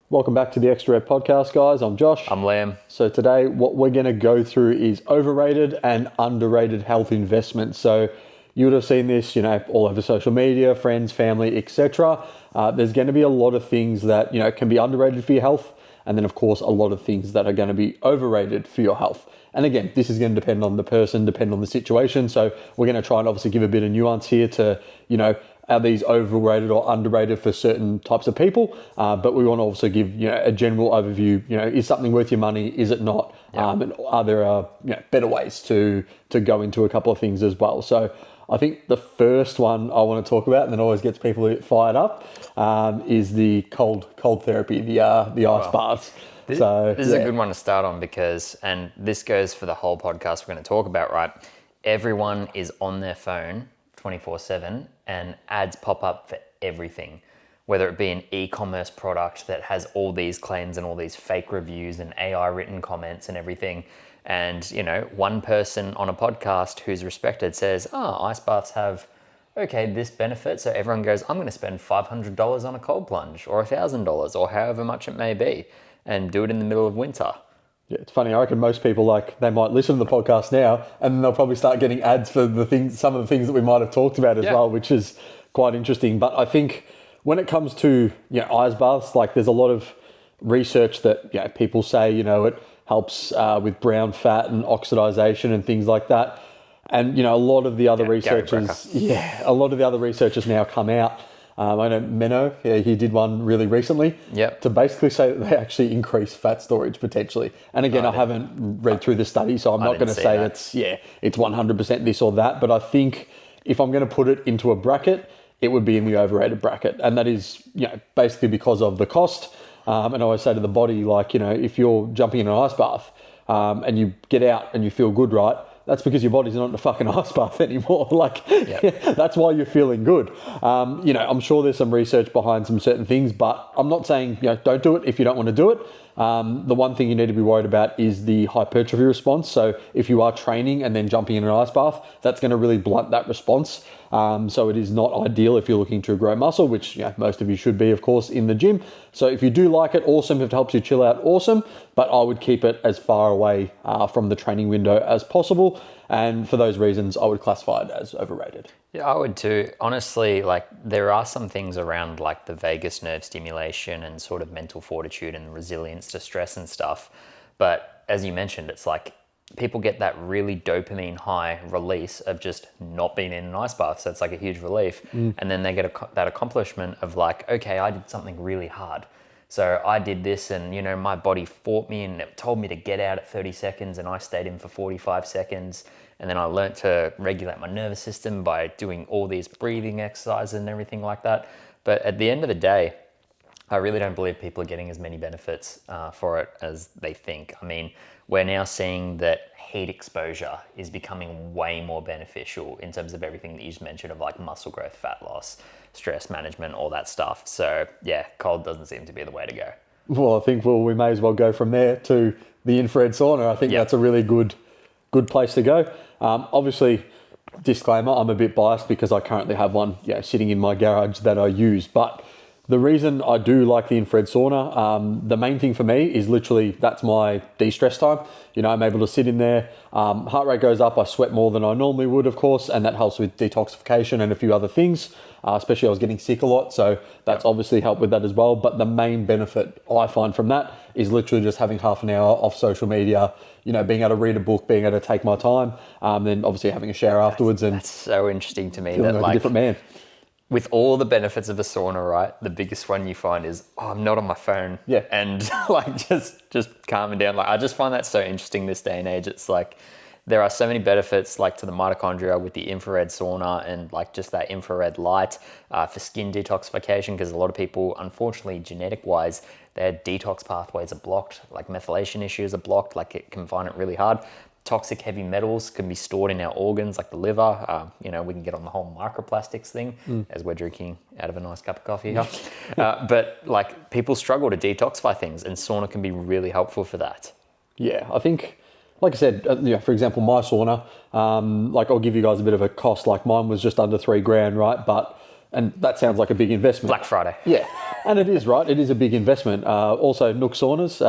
Welcome back to the Extra Red Podcast, guys. I'm Josh. I'm Liam. So today, what we're going to go through is overrated and underrated health investments. So you would have seen this, all over social media, friends, family, etc. There's going to be a lot of things that, can be underrated for your health. And then, of course, a lot of things that are going to be overrated for your health. And again, this is going to depend on the person, depend on the situation. So we're going to try and obviously give a bit of nuance here to, are these overrated or underrated for certain types of people? But we want to also give a general overview. Is something worth your money? Is it not? Yeah. And are there better ways to go into a couple of things as well? So I think the first one I want to talk about, and that always gets people fired up, is the cold therapy, the ice baths. This is a good one to start on because, and this goes for the whole podcast we're going to talk about, right? Everyone is on their phone 24/7 and ads pop up for everything, whether it be an e-commerce product that has all these claims and all these fake reviews and AI written comments and everything. And, one person on a podcast who's respected says, ice baths have, this benefit. So everyone goes, I'm going to spend $500 on a cold plunge or $1,000 or however much it may be and do it in the middle of winter. Yeah, it's funny. I reckon most people they might listen to the podcast now, and they'll probably start getting ads for some of the things that we might have talked about as well, which is quite interesting. But I think when it comes to ice baths, there's a lot of research that people say it helps with brown fat and oxidization and things like that. And a lot of the other researchers, a lot of the other researchers now come out. I know Menno, he did one really recently to basically say that they actually increase fat storage potentially. And again, I haven't read through the study, so I'm not going to say it's 100% this or that. But I think if I'm going to put it into a bracket, it would be in the overrated bracket. And that is, basically because of the cost. And I always say to the body, if you're jumping in an ice bath and you get out and you feel good, right? That's because your body's not in a fucking ice bath anymore. That's why you're feeling good. I'm sure there's some research behind some certain things, but I'm not saying, don't do it if you don't want to do it. The one thing you need to be worried about is the hypertrophy response. So if you are training and then jumping in an ice bath, that's going to really blunt that response. So it is not ideal if you're looking to grow muscle, which most of you should be, of course, in the gym. So if you do like it, awesome. If it helps you chill out, awesome. But I would keep it as far away from the training window as possible. And for those reasons, I would classify it as overrated. Yeah, I would too. Honestly, there are some things around the vagus nerve stimulation and sort of mental fortitude and resilience to stress and stuff. But as you mentioned, it's people get that really dopamine high release of just not being in an ice bath. So it's a huge relief. And then they get that accomplishment of I did something really hard. So I did this and, my body fought me and it told me to get out at 30 seconds and I stayed in for 45 seconds. And then I learned to regulate my nervous system by doing all these breathing exercises and everything like that. But at the end of the day, I really don't believe people are getting as many benefits for it as they think. I mean, we're now seeing that heat exposure is becoming way more beneficial in terms of everything that you just mentioned of muscle growth, fat loss, stress management, all that stuff. So cold doesn't seem to be the way to go. Well, I think we may as well go from there to the infrared sauna. I think that's a really good place to go. Obviously, disclaimer, I'm a bit biased because I currently have one sitting in my garage that I use. But the reason I do like the infrared sauna, the main thing for me is literally that's my de-stress time. I'm able to sit in there, heart rate goes up, I sweat more than I normally would, of course, and that helps with detoxification and a few other things. Especially I was getting sick a lot, so that's obviously helped with that as well. But the main benefit I find from that is literally just having half an hour off social media, being able to read a book, being able to take my time, then obviously having a shower afterwards. And that's so interesting to me. Feeling like a different man. With all the benefits of a sauna, right? The biggest one you find is, I'm not on my phone. Yeah. And just calming down. I just find that so interesting this day and age. It's there are so many benefits to the mitochondria with the infrared sauna and just that infrared light for skin detoxification, because a lot of people, unfortunately, genetic wise, their detox pathways are blocked, methylation issues are blocked, it can find it really hard. Toxic heavy metals can be stored in our organs like the liver. We can get on the whole microplastics thing as we're drinking out of a nice cup of coffee here. But people struggle to detoxify things and sauna can be really helpful for that. Yeah, I think, like I said, for example, my sauna, I'll give you guys a bit of a cost. Mine was just under $3,000, right? But and that sounds like a big investment. Black Friday. Yeah, and it is, right? It is a big investment. Also, Nook Saunas,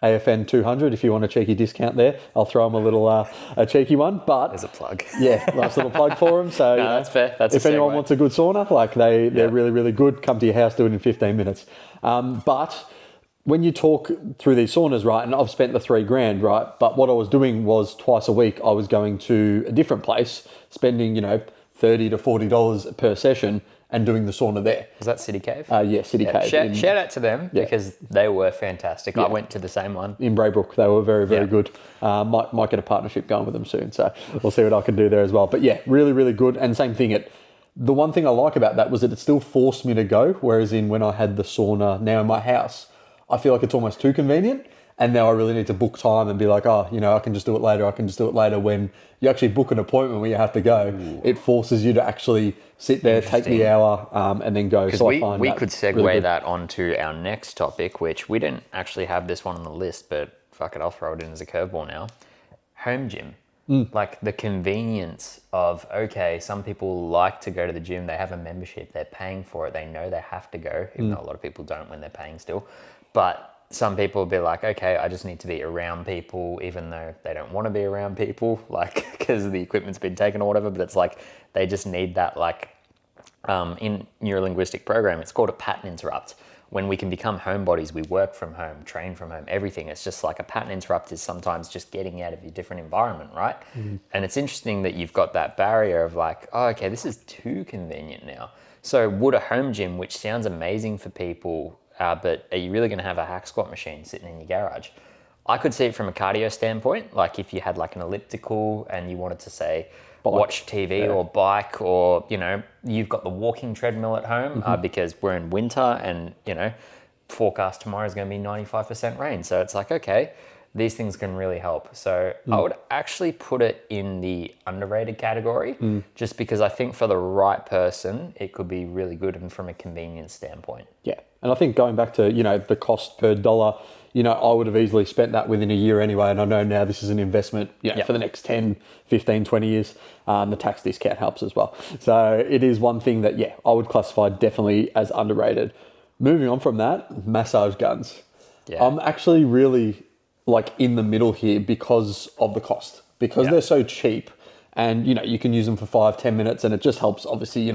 AFN 200, if you want a cheeky discount there, I'll throw them a little a cheeky one. But there's a plug. Yeah, nice little plug for them. So no, that's fair. That's if anyone wants a good sauna, like they're really, really good. Come to your house, do it in 15 minutes. But when you talk through these saunas, right, and I've spent the $3,000, right, but what I was doing was twice a week I was going to a different place, spending, $30 to $40 per session and doing the sauna there. Was that City Cave? Yeah, City Cave. Shout out to them because they were fantastic. I went to the same one. In Braybrook, they were very, very good. Might get a partnership going with them soon, so we'll see what I can do there as well. But yeah, really, really good. And same thing, the one thing I like about that was that it still forced me to go, whereas when I had the sauna now in my house, I feel like it's almost too convenient. And now I really need to book time and be like, I can just do it later. When you actually book an appointment where you have to go, it forces you to actually sit there, take the hour, and then go. Because so we could segue really that onto our next topic, which we didn't actually have this one on the list, but fuck it, I'll throw it in as a curveball now. Home gym. Like the convenience of, okay, some people like to go to the gym, they have a membership, they're paying for it, they know they have to go, even though a lot of people don't when they're paying still. But some people will be like, okay, I just need to be around people, even though they don't want to be around people, like, because the equipment's been taken or whatever, but it's like, they just need that, like, in neurolinguistic program, it's called a pattern interrupt. When we can become homebodies, we work from home, train from home, everything. It's just like a pattern interrupt is sometimes just getting out of your different environment, right? And it's interesting that you've got that barrier of like, oh, okay, this is too convenient now. So would a home gym, which sounds amazing for people, but are you really going to have a hack squat machine sitting in your garage? I could see it from a cardio standpoint, like if you had like an elliptical and you wanted to say, watch TV or bike, or, you've got the walking treadmill at home because we're in winter and, forecast tomorrow is going to be 95% rain. So it's like, okay, these things can really help. So I would actually put it in the underrated category just because I think for the right person, it could be really good and from a convenience standpoint. Yeah. And I think going back to, the cost per dollar, I would have easily spent that within a year anyway. And I know now this is an investment, for the next 10, 15, 20 years. The tax discount helps as well. So it is one thing that, I would classify definitely as underrated. Moving on from that, massage guns. Yeah. I'm actually really in the middle here because of the cost, because they're so cheap and, you can use them for 5-10 minutes and it just helps. Obviously,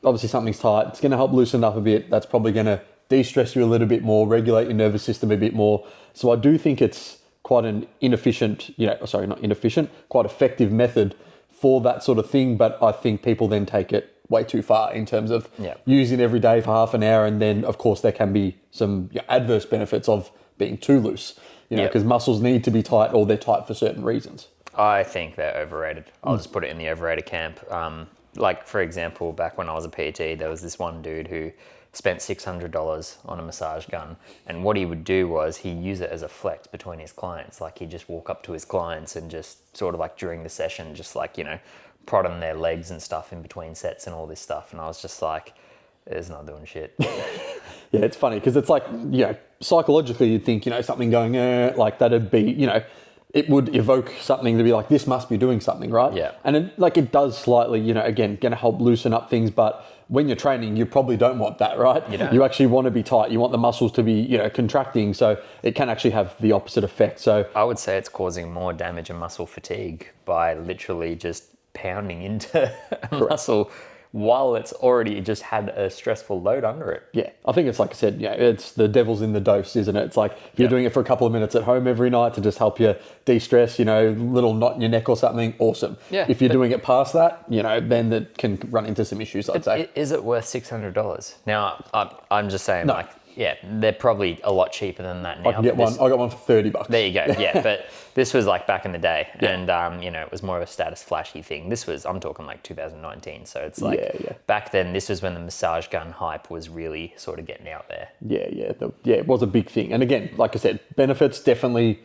obviously something's tight. It's going to help loosen up a bit. That's probably going to de-stress you a little bit more, regulate your nervous system a bit more. So I do think it's quite an quite effective method for that sort of thing. But I think people then take it way too far in terms of using it every day for half an hour. And then, of course, there can be some adverse benefits of being too loose, because muscles need to be tight or they're tight for certain reasons. I think they're overrated. I'll just put it in the overrated camp. For example, back when I was a PT, there was this one dude who spent $600 on a massage gun. And what he would do was he'd use it as a flex between his clients. Like he'd just walk up to his clients and just sort of like during the session, just prod on their legs and stuff in between sets and all this stuff. And I was just like, it's not doing shit. Yeah, it's funny because it's like, psychologically you'd think, something going, that'd be, it would evoke something to be like, this must be doing something, right? Yeah. And it does slightly, again, going to help loosen up things. But when you're training, you probably don't want that, right? You don't. You actually want to be tight. You want the muscles to be, contracting. So it can actually have the opposite effect. So I would say it's causing more damage and muscle fatigue by literally just pounding into a muscle while it's already just had a stressful load under it. Yeah, I think it's like I said, it's the devil's in the dose, isn't it? It's like if you're doing it for a couple of minutes at home every night to just help you de-stress, little knot in your neck or something, awesome. Yeah, if you're doing it past that, then that can run into some issues, I'd say. Is it worth $600? Now, I'm just saying, they're probably a lot cheaper than that now. I got one for $30. There you go. Yeah, but this was back in the day, and it was more of a status flashy thing. I'm talking 2019. So it's back then. This was when the massage gun hype was really sort of getting out there. It was a big thing. And again, like I said, benefits are definitely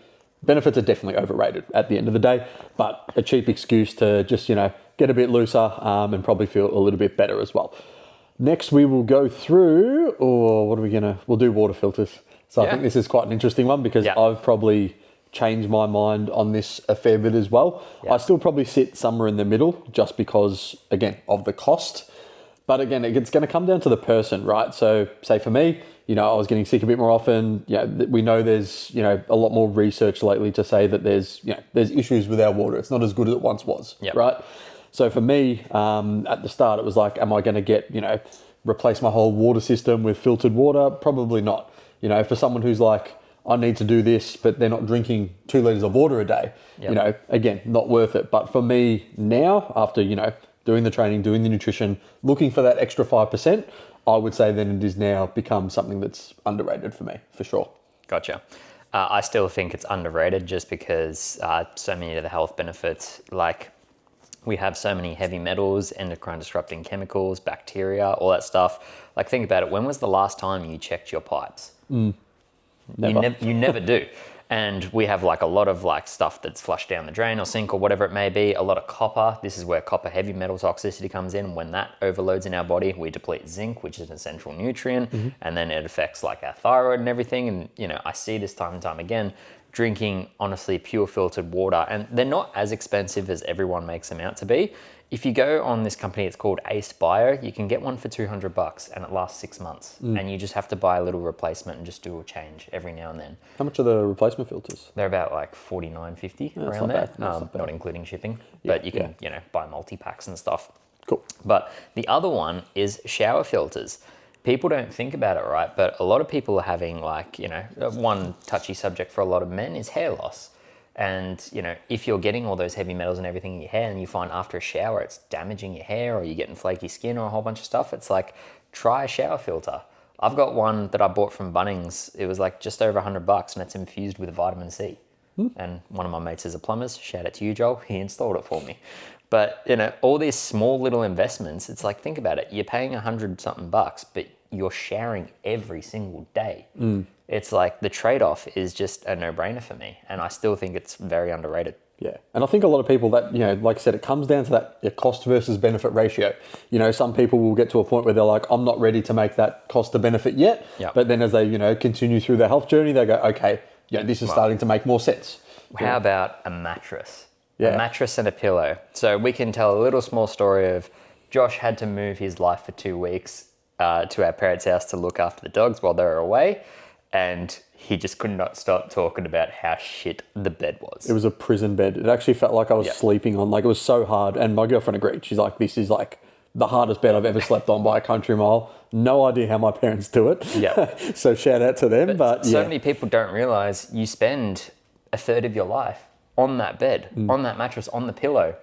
overrated at the end of the day. But a cheap excuse to just get a bit looser and probably feel a little bit better as well. Next, we will go through, we'll do water filters. So I think this is quite an interesting one because I've probably changed my mind on this a fair bit as well. I still probably sit somewhere in the middle just because, again, of the cost. But again, it's going to come down to the person, right? So say for me, I was getting sick a bit more often. We know there's, a lot more research lately to say that there's issues with our water. It's not as good as it once was, right? So for me, at the start, it was like, am I going to get, replace my whole water system with filtered water? Probably not. For someone who's like, I need to do this, but they're not drinking 2 liters of water a day, again, not worth it. But for me now, after, doing the training, doing the nutrition, looking for that extra 5%, I would say then it is now become something that's underrated for me, for sure. Gotcha. I still think it's underrated just because so many of the health benefits, like we have so many heavy metals, endocrine disrupting chemicals, bacteria, all that stuff. Like think about it. When was the last time you checked your pipes? Never. You never do. And we have like a lot of like stuff that's flushed down the drain or sink or whatever it may be. A lot of copper. This is where copper heavy metal toxicity comes in. When that overloads in our body, we deplete zinc, which is an essential nutrient, and then it affects like our thyroid and everything. And I see this time and time again, drinking honestly pure filtered water, and they're not as expensive as everyone makes them out to be. If you go on this company, it's called Ace Bio, you can get one for $200 and it lasts 6 months. And you just have to buy a little replacement and just do a change every now and then. How much are the replacement filters? They're about like $49.50 around there, not including shipping. But you can, buy multi-packs and stuff. Cool. But the other one is shower filters. People don't think about it, right? But a lot of people are having like, one touchy subject for a lot of men is hair loss. And, if you're getting all those heavy metals and everything in your hair and you find after a shower it's damaging your hair or you're getting flaky skin or a whole bunch of stuff, it's like, try a shower filter. I've got one that I bought from Bunnings. It was like just over $100 and it's infused with vitamin C. And one of my mates is a plumber. Shout out to you, Joel. He installed it for me. But, all these small little investments, it's like, think about it. You're paying $100-something, but you're showering every single day. It's like the trade-off is just a no-brainer for me. And I still think it's very underrated. Yeah. And I think a lot of people that, like I said, it comes down to that cost versus benefit ratio. Some people will get to a point where they're like, I'm not ready to make that cost to benefit yet. Yep. But then as they, continue through their health journey, they go, okay, this is starting to make more sense. How about a mattress? Yeah. A mattress and a pillow. So we can tell a little small story of Josh had to move his life for 2 weeks to our parents' house to look after the dogs while they were away. And he just could not stop talking about how shit the bed was. It was a prison bed. It actually felt like I was sleeping on, like it was so hard. And my girlfriend agreed. She's like, this is like the hardest bed I've ever slept on by a country mile. No idea how my parents do it. Yeah. So shout out to them. But so many people don't realize you spend a third of your life on that bed, on that mattress, on the pillow.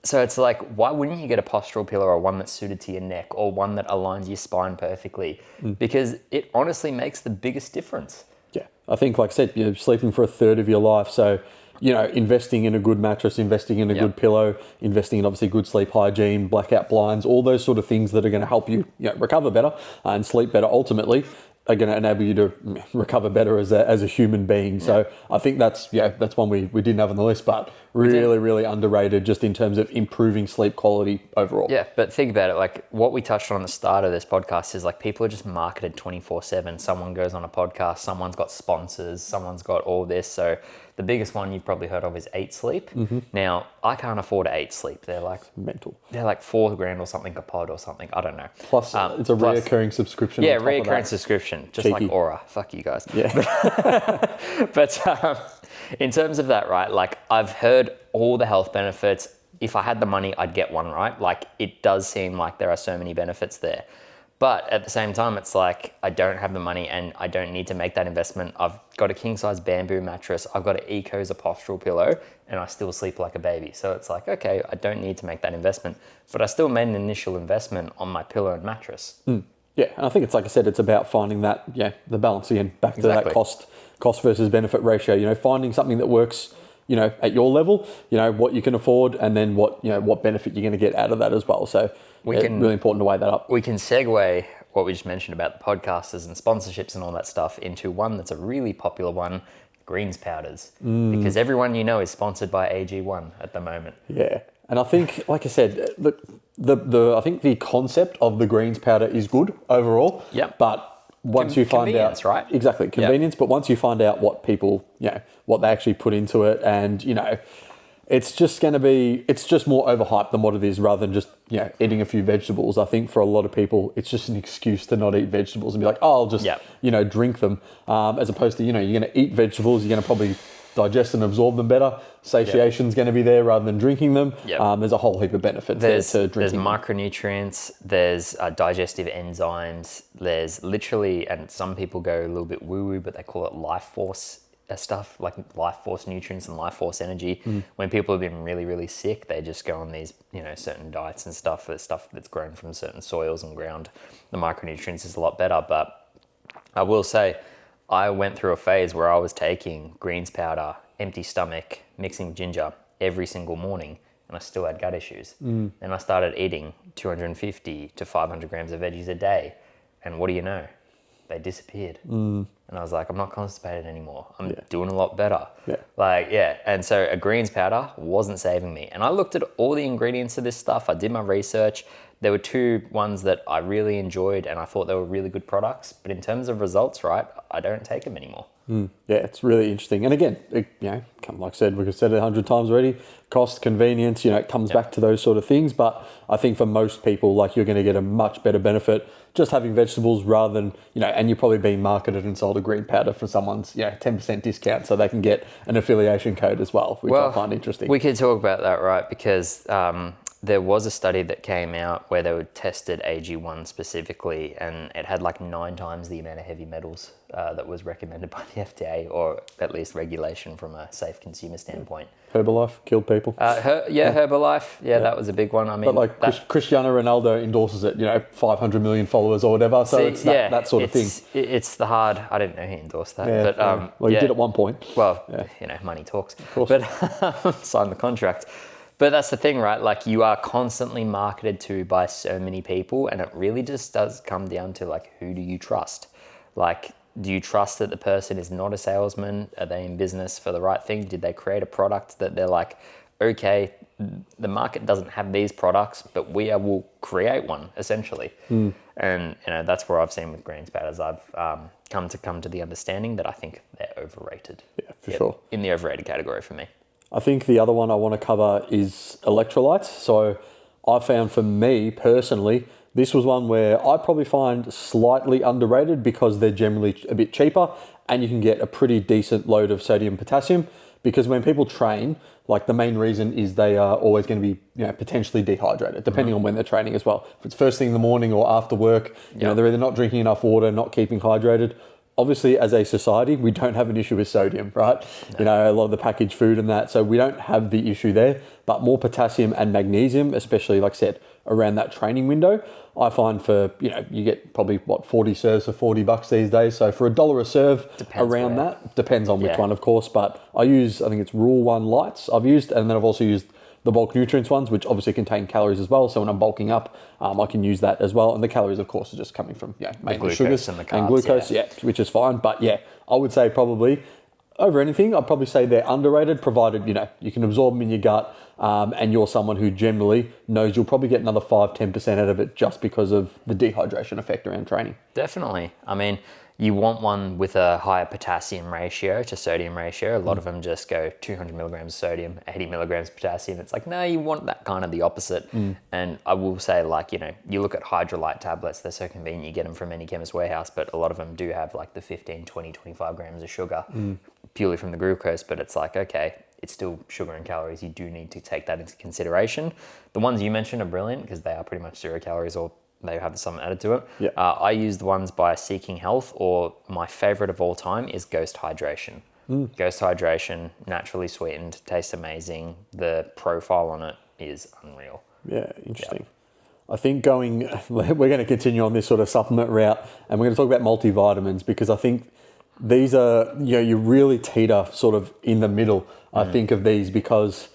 So it's like, why wouldn't you get a postural pillow or one that's suited to your neck or one that aligns your spine perfectly? Because it honestly makes the biggest difference. Yeah. I think, like I said, you're sleeping for a third of your life. So, investing in a good mattress, investing in a good pillow, investing in obviously good sleep hygiene, blackout blinds, all those sort of things that are going to help you, recover better and sleep better ultimately are going to enable you to recover better as a human being. So I think that's one we didn't have on the list, but really underrated just in terms of improving sleep quality overall. Yeah, but think about it, like what we touched on at the start of this podcast is like people are just marketed 24/7. Someone goes on a podcast, someone's got sponsors, someone's got all this. So the biggest one you've probably heard of is Eat Sleep. Now, I can't afford to Eat Sleep. They're like mental. They're like $4,000 or something a pod or something. I don't know. Plus, it's a reoccurring subscription. Yeah, reoccurring subscription, just cheeky. like Aura. Fuck you guys. Yeah. But in terms of that, right, like I've heard all the health benefits. If I had the money, I'd get one, right? Like it does seem like there are so many benefits there. But at the same time, it's like I don't have the money and I don't need to make that investment. I've got a king-size bamboo mattress. I've got an Eco's postural pillow and I still sleep like a baby. So it's like, okay, I don't need to make that investment. But I still made an initial investment on my pillow and mattress. Yeah, and I think it's like I said, it's about finding that, the balance again, back to that cost versus benefit ratio, finding something that works, at your level, what you can afford and then what benefit you're going to get out of that as well. So really important to weigh that up. We can segue what we just mentioned about the podcasters and sponsorships and all that stuff into one that's a really popular one, greens powders, because everyone is sponsored by AG1 at the moment. Yeah. And I think, like I said, I think the concept of the greens powder is good overall. Yep. But once you find out, right? Exactly, convenience. Yep. But once you find out what people, what they actually put into it, and it's just more overhyped than what it is, rather than just, eating a few vegetables. I think for a lot of people, it's just an excuse to not eat vegetables and be like, oh, I'll just, drink them. As opposed to, you're going to eat vegetables, you're going to probably digest and absorb them better. Satiation's going to be there rather than drinking them. There's a whole heap of benefits to drinking There's them. Micronutrients, there's digestive enzymes, there's literally, and some people go a little bit woo-woo, but they call it life force stuff, like life force nutrients and life force energy. When people have been really, really sick, they just go on these, certain diets and stuff that's grown from certain soils and ground. The micronutrients is a lot better, but I will say, I went through a phase where I was taking greens powder, empty stomach, mixing ginger every single morning, and I still had gut issues. Then I started eating 250 to 500 grams of veggies a day, and what do you know? They disappeared. And I was like, I'm not constipated anymore. I'm doing a lot better. And so a greens powder wasn't saving me. And I looked at all the ingredients of this stuff. I did my research. There were two ones that I really enjoyed and I thought they were really good products. But in terms of results, right, I don't take them anymore. Yeah, it's really interesting. And again, like I said, we've said it 100 times already, cost, convenience, it comes back to those sort of things. But I think for most people, like, you're going to get a much better benefit just having vegetables rather than, and you're probably being marketed and sold a green powder for someone's, 10% discount so they can get an affiliation code as well, which I find interesting. We could talk about that, right? Because there was a study that came out where they tested AG1 specifically, and it had like 9 times the amount of heavy metals that was recommended by the FDA, or at least regulation from a safe consumer standpoint. Herbalife killed people. Herbalife. That was a big one. I mean, but Cristiano Ronaldo endorses it, 500 500 million followers or whatever. So it's that sort of thing. It's the hard. I didn't know he endorsed that, but well, he did at one point. Well, money talks. Of course. But sign the contract. But that's the thing, right? Like, you are constantly marketed to by so many people, and it really just does come down to, like, who do you trust? Like, do you trust that the person is not a salesman? Are they in business for the right thing? Did they create a product that they're like, okay, the market doesn't have these products, but we will create one, essentially. And that's where I've seen with greens powders. I've come to the understanding that I think they're overrated. Yeah, for sure. In the overrated category for me. I think the other one I want to cover is electrolytes. So I found, for me personally, this was one where I probably find slightly underrated because they're generally a bit cheaper and you can get a pretty decent load of sodium potassium, because when people train, like, the main reason is they are always going to be, potentially dehydrated, depending on when they're training as well. If it's first thing in the morning or after work, they're either not drinking enough water, not keeping hydrated. Obviously, as a society, we don't have an issue with sodium, right? No. A lot of the packaged food and that, so we don't have the issue there. But more potassium and magnesium, especially, like I said, around that training window, I find for, you get probably, 40 serves for $40 these days. So for $1 a serve, depends on which one, of course. But I think it's Rule 1 Lights I've used, and then I've also used the bulk nutrients ones, which obviously contain calories as well. So when I'm bulking up, I can use that as well. And the calories, of course, are just coming from mainly sugars and the carbs, and glucose, which is fine. But I would say probably over anything, I'd probably say they're underrated, provided you can absorb them in your gut, and you're someone who generally knows you'll probably get another 5-10% out of it just because of the dehydration effect around training. Definitely. I mean, you want one with a higher potassium ratio to sodium ratio. A lot of them just go 200 milligrams of sodium, 80 milligrams of potassium. It's like, no, you want that kind of the opposite. And I will say, like, you look at hydrolyte tablets, they're so convenient. You get them from any chemist warehouse, but a lot of them do have like the 15, 20, 25 grams of sugar purely from the glucose. But it's like, okay, it's still sugar and calories. You do need to take that into consideration. The ones you mentioned are brilliant because they are pretty much 0 calories, or they have something added to it. I use the ones by Seeking Health, or my favorite of all time is Ghost Hydration. Ghost Hydration, naturally sweetened, tastes amazing. The profile on it is unreal. Yeah, interesting. I think we're going to continue on this sort of supplement route, and we're going to talk about multivitamins, because I think these are, you really teeter sort of in the middle, I think, of these, because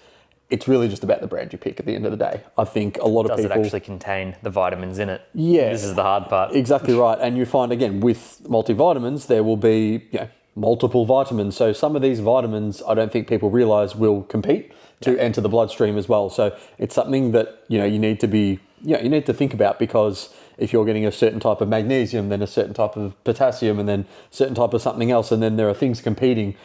it's really just about the brand you pick at the end of the day. I think a lot of people... Does it actually contain the vitamins in it? Yeah. This is the hard part. Exactly right. And you find, again, with multivitamins, there will be multiple vitamins. So some of these vitamins, I don't think people realise will compete to enter the bloodstream as well. So it's something that, you need to be... you need to think about, because if you're getting a certain type of magnesium, then a certain type of potassium, and then a certain type of something else, and then there are things competing,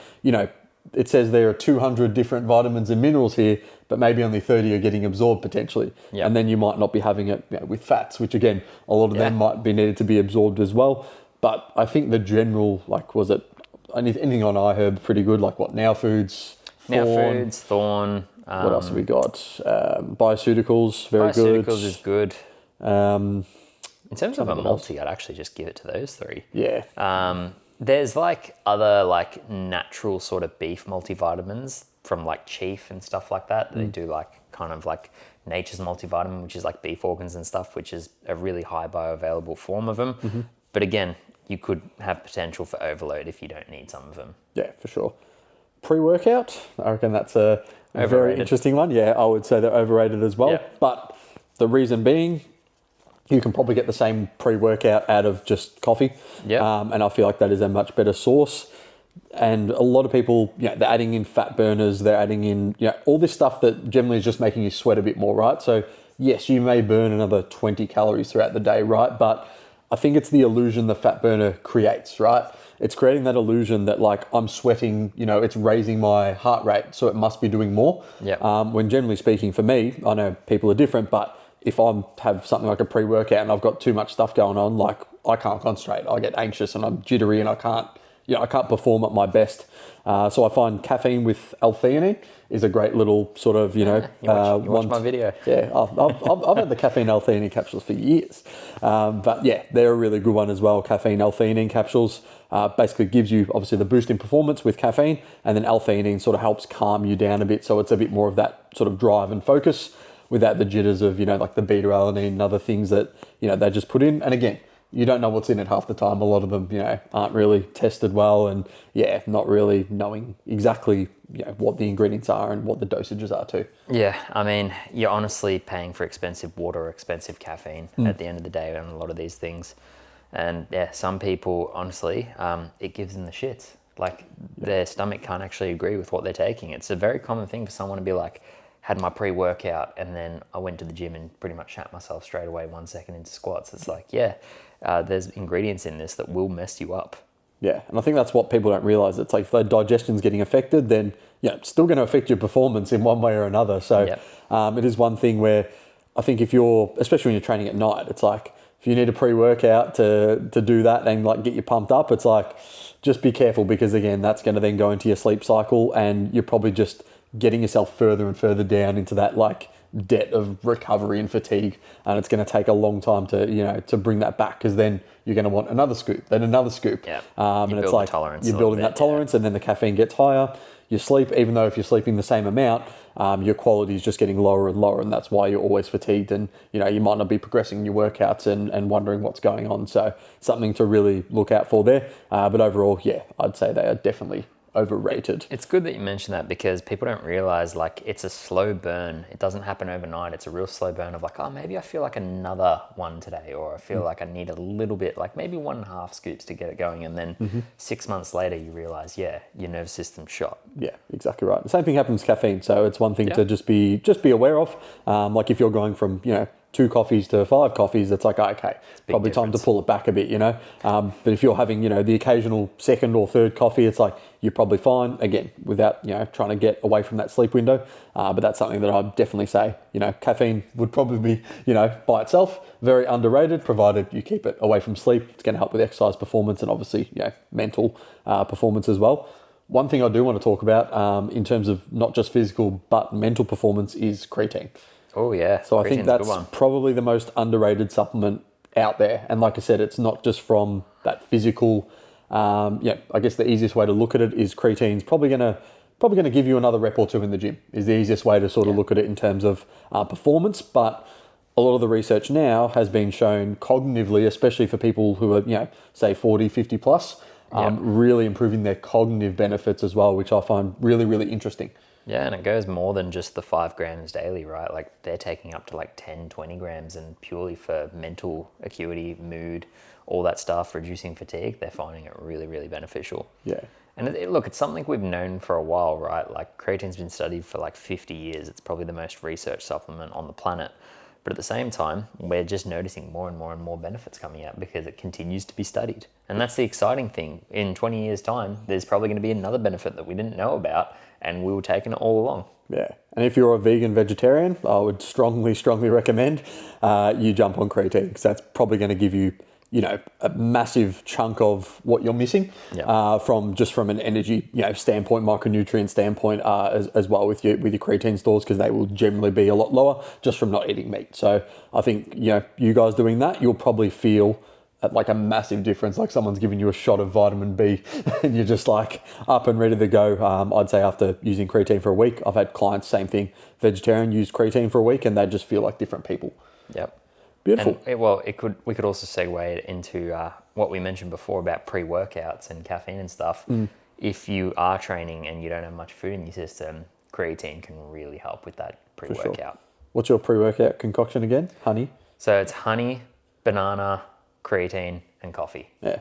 it says there are 200 different vitamins and minerals here, but maybe only 30 are getting absorbed potentially. Yep. And then you might not be having it with fats, which again, a lot of them might be needed to be absorbed as well. But I think the general, like, was it anything on iHerb pretty good? Like what, Now Foods? Thorn. What else have we got? Bioceuticals, very good. Bioceuticals is good. In terms of a multi, I'd actually just give it to those three. Yeah. There's like other like natural sort of beef multivitamins from like Chief and stuff like that. They do like kind of like nature's multivitamin, which is like beef organs and stuff, which is a really high bioavailable form of them. But again, you could have potential for overload if you don't need some of them. Yeah, for sure. Pre-workout, I reckon that's a very interesting one. Yeah, I would say they're overrated as well. Yeah. But the reason being, you can probably get the same pre-workout out of just coffee. Yeah. And I feel like that is a much better source. And a lot of people, they're adding in fat burners, they're adding in, all this stuff that generally is just making you sweat a bit more, right? So yes, you may burn another 20 calories throughout the day, right? But I think it's the illusion the fat burner creates, right? It's creating that illusion that like I'm sweating, it's raising my heart rate, so it must be doing more. Yeah. When generally speaking, for me, I know people are different, but if I have something like a pre-workout and I've got too much stuff going on, like I can't concentrate, I get anxious and I'm jittery and I can't perform at my best. So I find caffeine with L-theanine is a great little sort of, you watch my video. Yeah, I've had the caffeine L-theanine capsules for years. But yeah, they're a really good one as well. Caffeine L-theanine capsules basically gives you obviously the boost in performance with caffeine, and then L-theanine sort of helps calm you down a bit. So it's a bit more of that sort of drive and focus without the jitters of, like the beta-alanine and other things that, they just put in. And again, you don't know what's in it half the time. A lot of them, aren't really tested well, and not really knowing exactly, what the ingredients are and what the dosages are too. Yeah, I mean, you're honestly paying for expensive water or expensive caffeine at the end of the day on a lot of these things. And yeah, some people, honestly, it gives them the shits. Like their stomach can't actually agree with what they're taking. It's a very common thing for someone to be like, had my pre-workout and then I went to the gym and pretty much shat myself straight away 1 second into squats. It's like, there's ingredients in this that will mess you up. Yeah, and I think that's what people don't realise. It's like if their digestion's getting affected, then it's still going to affect your performance in one way or another. So it is one thing where I think especially when you're training at night, it's like if you need a pre-workout to do that and like get you pumped up, it's like just be careful, because again, that's going to then go into your sleep cycle and you're probably just getting yourself further and further down into that like debt of recovery and fatigue, and it's going to take a long time to bring that back, because then you're going to want another scoop, then another scoop. And it's like you're building that tolerance, and then the caffeine gets higher. You sleep, even though if you're sleeping the same amount, your quality is just getting lower and lower, and that's why you're always fatigued, and you might not be progressing in your workouts and wondering what's going on. So something to really look out for there. But overall, I'd say they are definitely overrated. It's good that you mentioned that, because people don't realize like it's a slow burn. It doesn't happen overnight. It's a real slow burn of like, oh, maybe I feel like another one today, or I feel like I need a little bit, like maybe 1.5 scoops to get it going. And then 6 months later, you realize, your nervous system's shot. Yeah, exactly right. The same thing happens with caffeine. So it's one thing to just be aware of. Like if you're going from, 2 coffees to 5 coffees, it's like, okay, probably time to pull it back a bit, But if you're having, the occasional second or third coffee, it's like, you're probably fine, again, without, trying to get away from that sleep window. But that's something that I'd definitely say, caffeine would probably be, by itself, very underrated, provided you keep it away from sleep. It's going to help with exercise performance and obviously, mental performance as well. One thing I do want to talk about in terms of not just physical, but mental performance is creatine. Oh yeah. So I think that's probably the most underrated supplement out there. And like I said, it's not just from that physical. I guess the easiest way to look at it is creatine's probably gonna give you another rep or two in the gym. Is the easiest way to sort of look at it in terms of performance. But a lot of the research now has been shown cognitively, especially for people who are say 40, 50 plus, really improving their cognitive benefits as well, which I find really, really interesting. Yeah, and it goes more than just the 5 grams daily, right? Like they're taking up to like 10, 20 grams, and purely for mental acuity, mood, all that stuff, reducing fatigue, they're finding it really, really beneficial. Yeah. And look, it's something we've known for a while, right? Like creatine's been studied for like 50 years. It's probably the most researched supplement on the planet. But at the same time, we're just noticing more and more and more benefits coming out because it continues to be studied. And that's the exciting thing. In 20 years' time, there's probably going to be another benefit that we didn't know about, and we were taking it all along. Yeah. And if you're a vegan vegetarian, I would strongly recommend you jump on creatine, because that's probably going to give you, a massive chunk of what you're missing from an energy, standpoint, micronutrient standpoint, as well with your creatine stores, because they will generally be a lot lower just from not eating meat. So I think, you guys doing that, you'll probably feel like a massive difference, like someone's giving you a shot of vitamin B and you're just like up and ready to go. I'd say after using creatine for a week, I've had clients, same thing, vegetarian, use creatine for a week, and they just feel like different people. Yep. Beautiful. And we could also segue it into what we mentioned before about pre-workouts and caffeine and stuff. If you are training and you don't have much food in your system, creatine can really help with that pre-workout. Sure. What's your pre-workout concoction again? Honey? So it's honey, banana, creatine, and coffee. Yeah.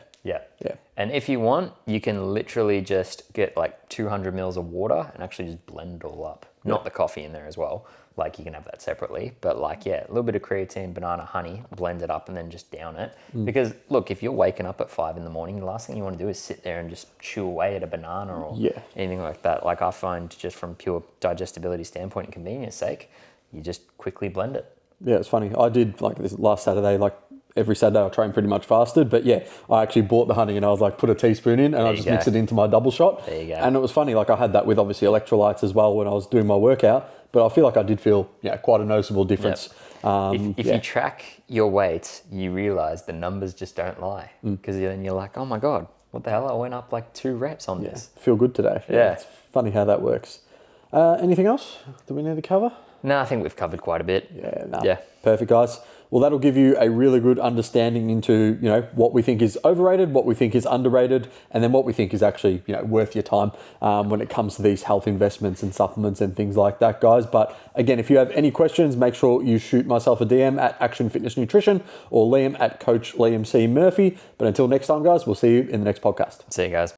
And if you want, you can literally just get like 200 mils of water and actually just blend it all up. Not the coffee in there as well. Like you can have that separately, but a little bit of creatine, banana, honey, blend it up and then just down it. Because look, if you're waking up at 5 a.m, the last thing you want to do is sit there and just chew away at a banana or anything like that. Like I find, just from pure digestibility standpoint and convenience sake, you just quickly blend it. Yeah, it's funny. I did like this last Saturday, like every Saturday I train pretty much fasted, but I actually bought the honey and I was like, put a teaspoon in and I just mixed it into my double shot. There you go. And it was funny, like I had that with obviously electrolytes as well when I was doing my workout, but I feel like I did feel quite a noticeable difference. Yep. If you track your weight, you realize the numbers just don't lie, because then you're like, oh my God, what the hell? I went up like 2 reps on this. Feel good today. Yeah. It's funny how that works. Anything else that we need to cover? No, I think we've covered quite a bit. Yeah. Perfect, guys. Well, that'll give you a really good understanding into, what we think is overrated, what we think is underrated, and then what we think is actually, worth your time when it comes to these health investments and supplements and things like that, guys. But again, if you have any questions, make sure you shoot myself a DM at Action Fitness Nutrition or Liam at Coach Liam C. Murphy. But until next time, guys, we'll see you in the next podcast. See you guys.